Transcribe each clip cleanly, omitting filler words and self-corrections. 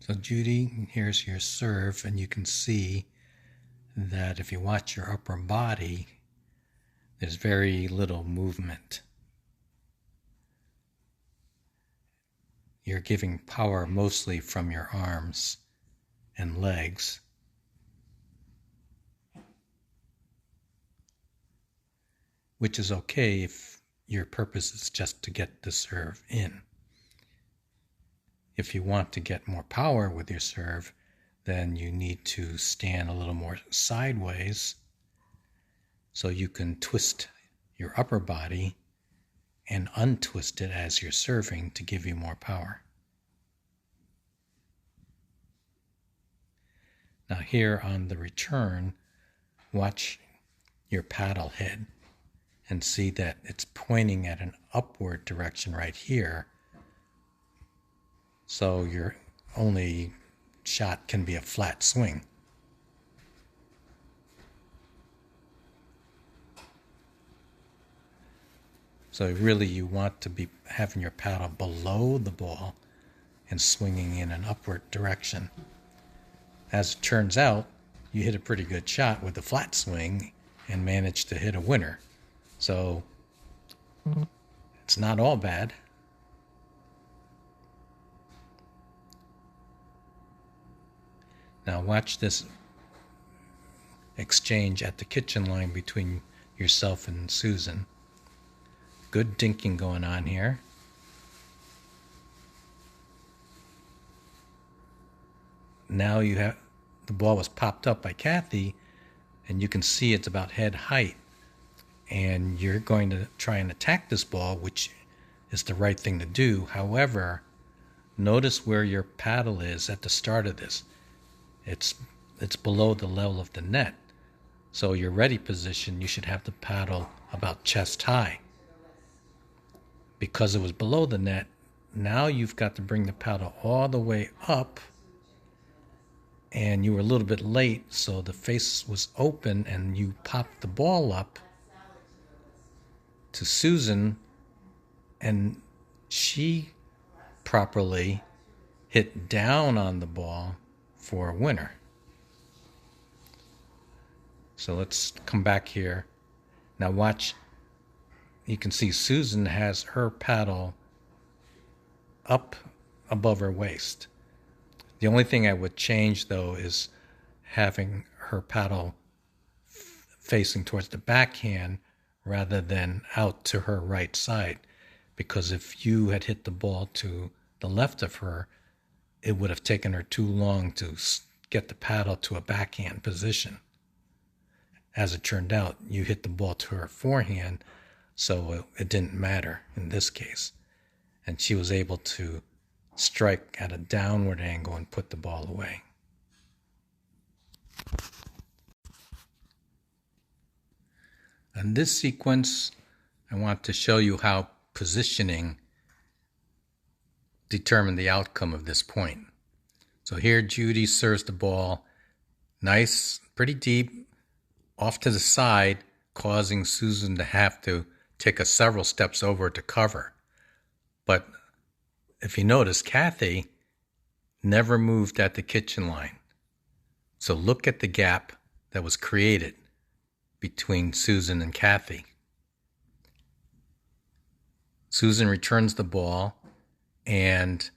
So Judy, here's your serve, and you can see that if you watch your upper body, there's very little movement. You're giving power mostly from your arms and legs. Which is okay if your purpose is just to get the serve in. If you want to get more power with your serve, then you need to stand a little more sideways so you can twist your upper body and untwist it as you're serving to give you more power. Now here on the return, watch your paddle head and see that it's pointing at an upward direction right here. So your only shot can be a flat swing. So really you want to be having your paddle below the ball and swinging in an upward direction. As it turns out, you hit a pretty good shot with the flat swing and managed to hit a winner. So it's not all bad. Now watch this exchange at the kitchen line between yourself and Susan. Good dinking going on here. Now you have the ball was popped up by Kathy, and you can see it's about head height. And you're going to try and attack this ball, which is the right thing to do. However, notice where your paddle is at the start of this. It's below the level of the net. So your ready position, you should have the paddle about chest high. Because it was below the net, now you've got to bring the paddle all the way up, and you were a little bit late, so the face was open and you popped the ball up to Susan, and she properly hit down on the ball for a winner. So let's come back here. Now watch, you can see Susan has her paddle up above her waist. The only thing I would change though is having her paddle facing towards the backhand rather than out to her right side, because if you had hit the ball to the left of her, it would have taken her too long to get the paddle to a backhand position. As it turned out, you hit the ball to her forehand, so it didn't matter in this case. And she was able to strike at a downward angle and put the ball away. In this sequence, I want to show you how positioning determined the outcome of this point. So here Judy serves the ball nice, pretty deep, off to the side, causing Susan to have to take several steps over to cover. But if you notice, Kathy never moved at the kitchen line. So look at the gap that was created between Susan and Kathy. Susan returns the ball, and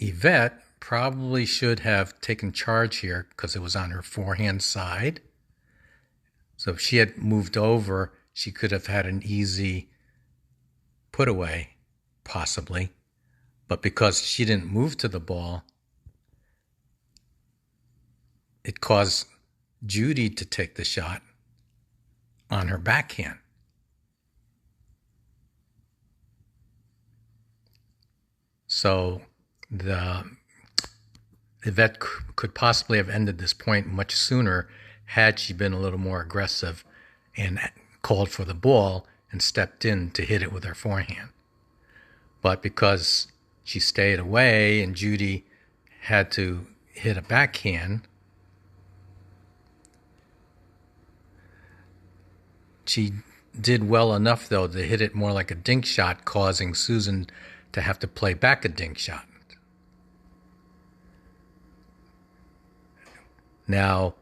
Yvette probably should have taken charge here because it was on her forehand side. So if she had moved over, she could have had an easy put away, possibly. But because she didn't move to the ball, it caused Judy to take the shot on her backhand. So the Yvette could possibly have ended this point much sooner had she been a little more aggressive and called for the ball and stepped in to hit it with her forehand. But because she stayed away and Judy had to hit a backhand, she did well enough, though, to hit it more like a dink shot, causing Susan to have to play back a dink shot. Now,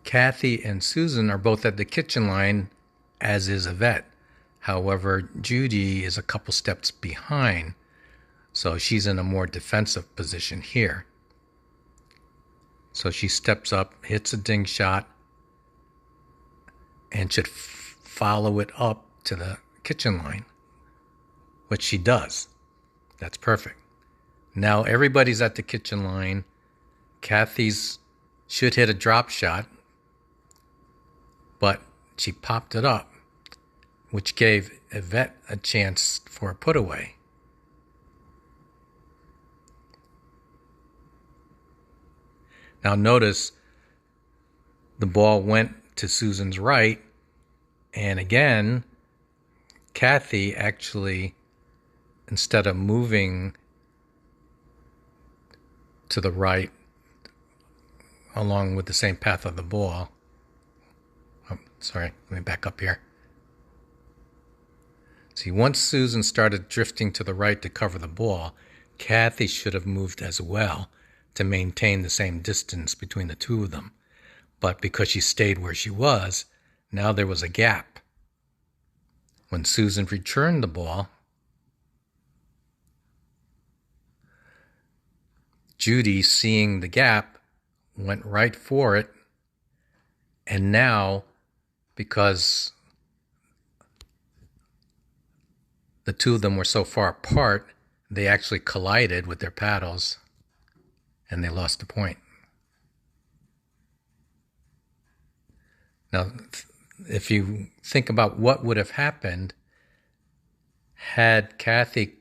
Kathy and Susan are both at the kitchen line, as is Yvette. However, Judy is a couple steps behind, so she's in a more defensive position here. So she steps up, hits a ding shot, and should follow it up to the kitchen line, which she does. That's perfect. Now everybody's at the kitchen line. Kathy's should hit a drop shot, but she popped it up, which gave Yvette a chance for a put away. Now notice the ball went to Susan's right, and again, Kathy actually, instead of moving to the right along with the same path of the ball, let me back up here. See, once Susan started drifting to the right to cover the ball, Kathy should have moved as well to maintain the same distance between the two of them. But because she stayed where she was, now there was a gap. When Susan returned the ball, Judy, seeing the gap, went right for it. And now, because the two of them were so far apart, they actually collided with their paddles, and they lost the point. Now, if you think about what would have happened had Kathy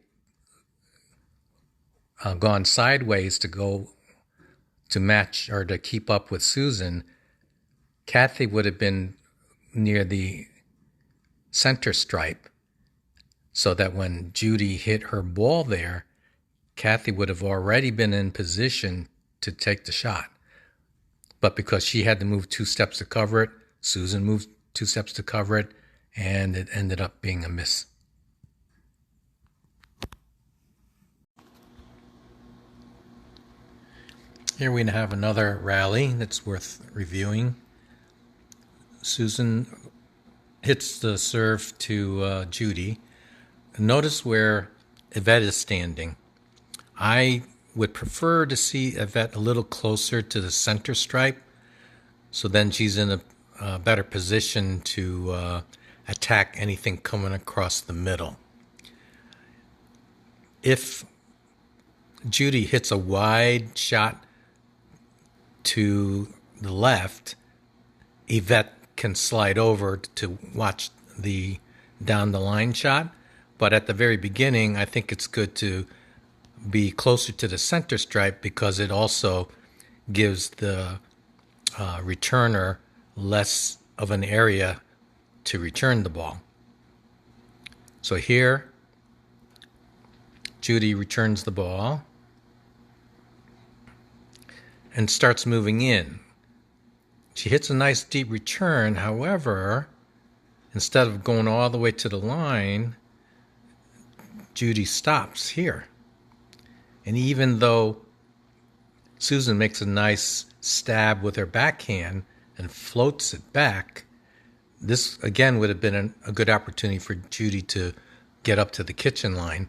gone sideways to match or to keep up with Susan, Kathy would have been near the center stripe, so that when Judy hit her ball there, Kathy would have already been in position to take the shot. But because she had to move 2 steps to cover it, Susan moved 2 steps to cover it, and it ended up being a miss. Here we have another rally that's worth reviewing. Susan hits the serve to Judy. Notice where Yvette is standing. I would prefer to see Yvette a little closer to the center stripe, so then she's in a better position to attack anything coming across the middle. If Judy hits a wide shot to the left, Yvette can slide over to watch the down the line shot. But at the very beginning, I think it's good to be closer to the center stripe because it also gives the returner less of an area to return the ball. So here, Judy returns the ball and starts moving in. She hits a nice deep return. However, instead of going all the way to the line, Judy stops here. And even though Susan makes a nice stab with her backhand and floats it back, this again would have been a good opportunity for Judy to get up to the kitchen line,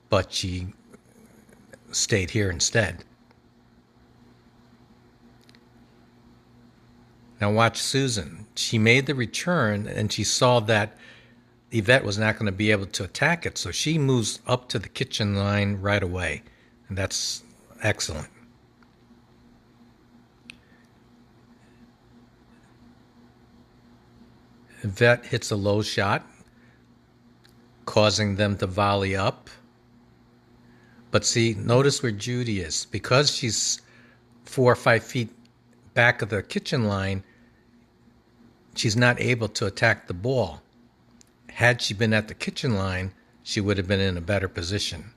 but she stayed here instead. Now watch Susan. She made the return and she saw that Yvette was not going to be able to attack it, so she moves up to the kitchen line right away. And that's excellent. Yvette hits a low shot, causing them to volley up. But see, notice where Judy is. Because she's 4 or 5 feet back of the kitchen line, she's not able to attack the ball. Had she been at the kitchen line, she would have been in a better position.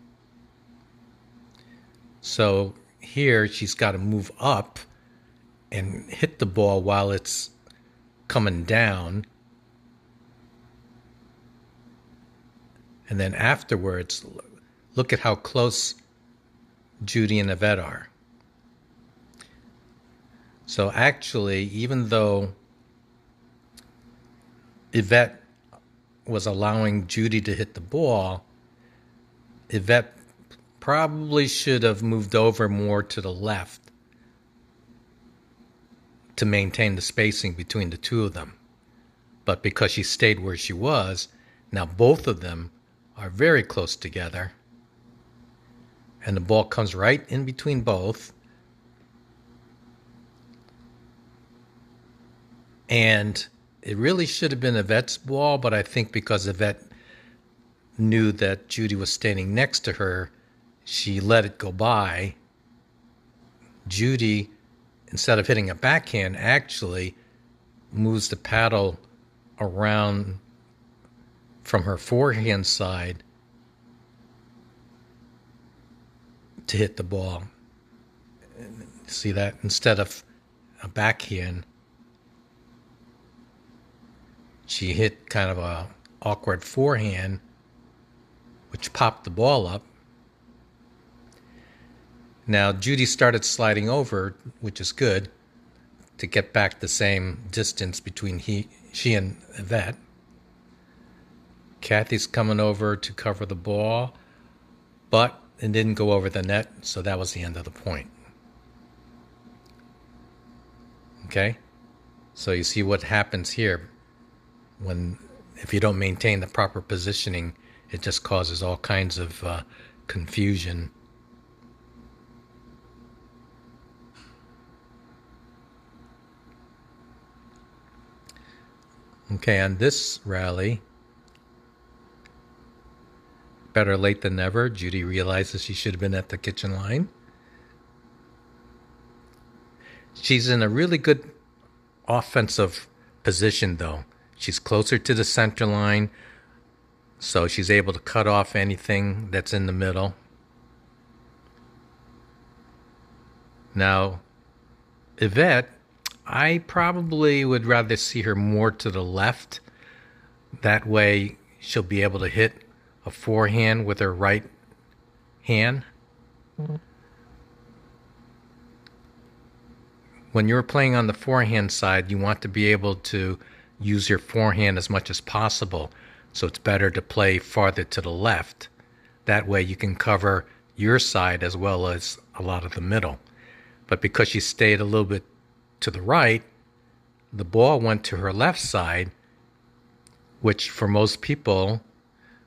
So here she's got to move up and hit the ball while it's coming down. And then afterwards, look at how close Judy and Yvette are. So actually, even though Yvette was allowing Judy to hit the ball, Yvette probably should have moved over more to the left to maintain the spacing between the two of them. But because she stayed where she was, now both of them are very close together. And the ball comes right in between both. And it really should have been Yvette's ball, but I think because Yvette knew that Judy was standing next to her, she let it go by. Judy, instead of hitting a backhand, actually moves the paddle around from her forehand side to hit the ball. See that? Instead of a backhand, she hit kind of a awkward forehand, which popped the ball up. Now Judy started sliding over, which is good, to get back the same distance between she and Yvette. Kathy's coming over to cover the ball, but it didn't go over the net, so that was the end of the point. Okay? So you see what happens here. If you don't maintain the proper positioning, it just causes all kinds of confusion. Okay, on this rally, better late than never, Judy realizes she should have been at the kitchen line. She's in a really good offensive position, though. She's closer to the center line, so she's able to cut off anything that's in the middle. Now, Yvette, I probably would rather see her more to the left. That way she'll be able to hit a forehand with her right hand. When you're playing on the forehand side, you want to be able to use your forehand as much as possible. So it's better to play farther to the left. That way you can cover your side as well as a lot of the middle. But because she stayed a little bit to the right, the ball went to her left side, which for most people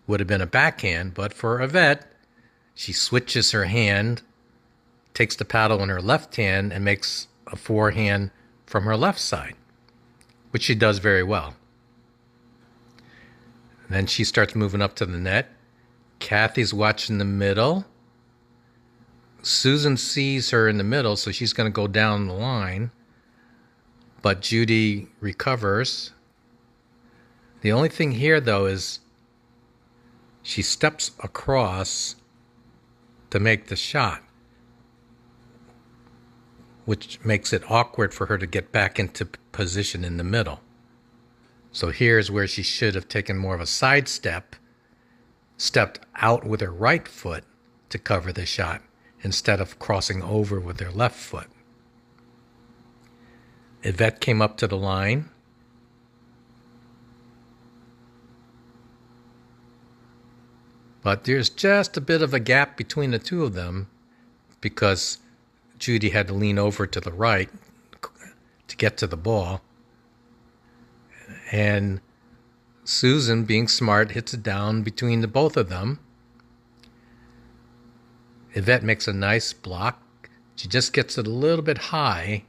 would have been a backhand. But for Yvette, she switches her hand, takes the paddle in her left hand, and makes a forehand from her left side, which she does very well. And then she starts moving up to the net. Kathy's watching the middle. Susan sees her in the middle, so she's going to go down the line. But Judy recovers. The only thing here, though, is she steps across to make the shot, which makes it awkward for her to get back into position in the middle. So here's where she should have taken more of a side step, stepped out with her right foot to cover the shot instead of crossing over with her left foot. Yvette came up to the line. But there's just a bit of a gap between the two of them because Judy had to lean over to the right to get to the ball. And Susan, being smart, hits it down between the both of them. Yvette makes a nice block. She just gets it a little bit high.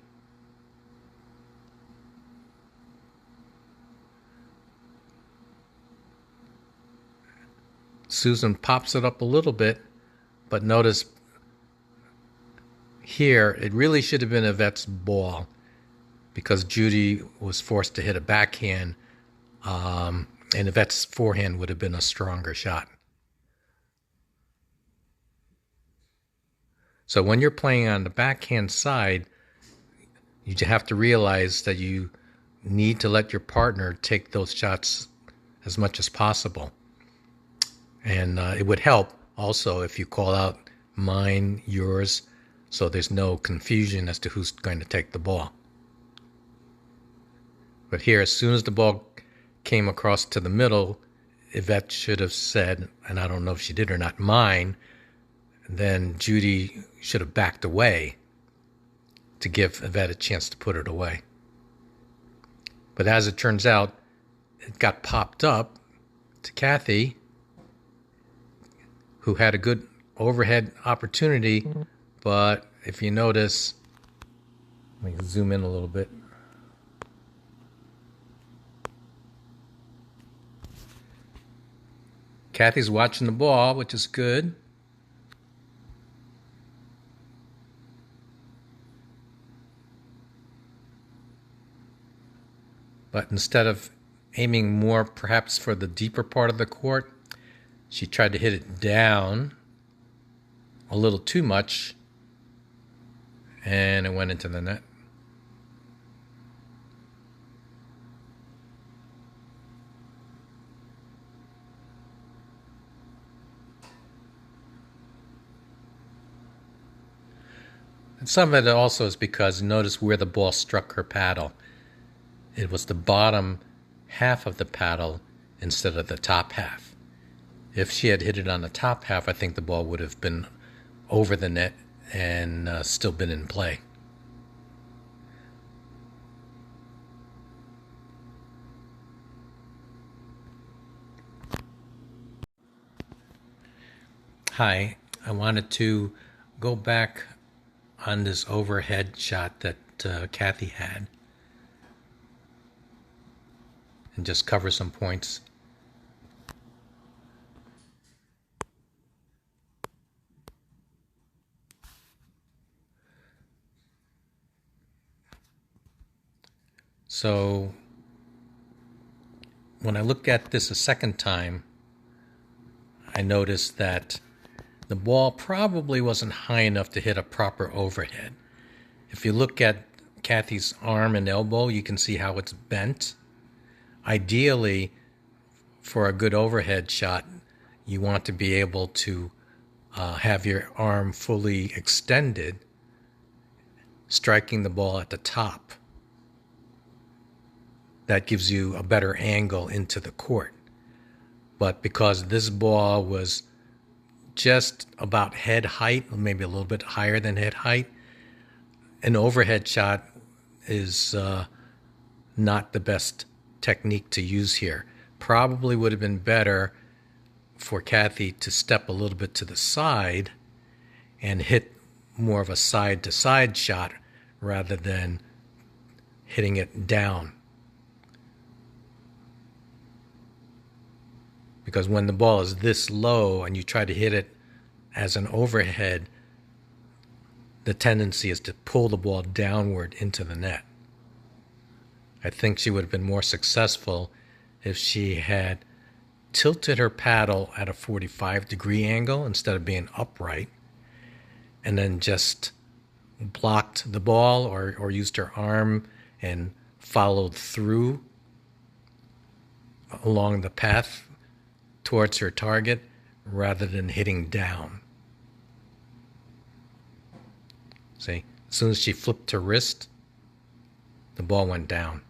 Susan pops it up a little bit, but notice here it really should have been Yvette's ball because Judy was forced to hit a backhand, and Yvette's forehand would have been a stronger shot. So when you're playing on the backhand side, you have to realize that you need to let your partner take those shots as much as possible. And it would help also if you call out mine, yours, so there's no confusion as to who's going to take the ball. But here, as soon as the ball came across to the middle, Yvette should have said, and I don't know if she did or not, mine. Then Judy should have backed away to give Yvette a chance to put it away. But as it turns out, it got popped up to Kathy, who had a good overhead opportunity. But if you notice, let me zoom in a little bit. Kathy's watching the ball, which is good. But instead of aiming more perhaps for the deeper part of the court, she tried to hit it down a little too much, and it went into the net. And some of it also is because notice where the ball struck her paddle. It was the bottom half of the paddle instead of the top half. If she had hit it on the top half, I think the ball would have been over the net and still been in play. Hi, I wanted to go back on this overhead shot that Kathy had and just cover some points. So when I look at this a second time, I noticed that the ball probably wasn't high enough to hit a proper overhead. If you look at Kathy's arm and elbow, you can see how it's bent. Ideally, for a good overhead shot, you want to be able to have your arm fully extended, striking the ball at the top. That gives you a better angle into the court. But because this ball was just about head height, maybe a little bit higher than head height, an overhead shot is not the best technique to use here. Probably would have been better for Kathy to step a little bit to the side and hit more of a side-to-side shot rather than hitting it down. Because when the ball is this low and you try to hit it as an overhead, the tendency is to pull the ball downward into the net. I think she would have been more successful if she had tilted her paddle at a 45-degree angle instead of being upright, and then just blocked the ball or used her arm and followed through along the path towards her target rather than hitting down. See, as soon as she flipped her wrist, the ball went down.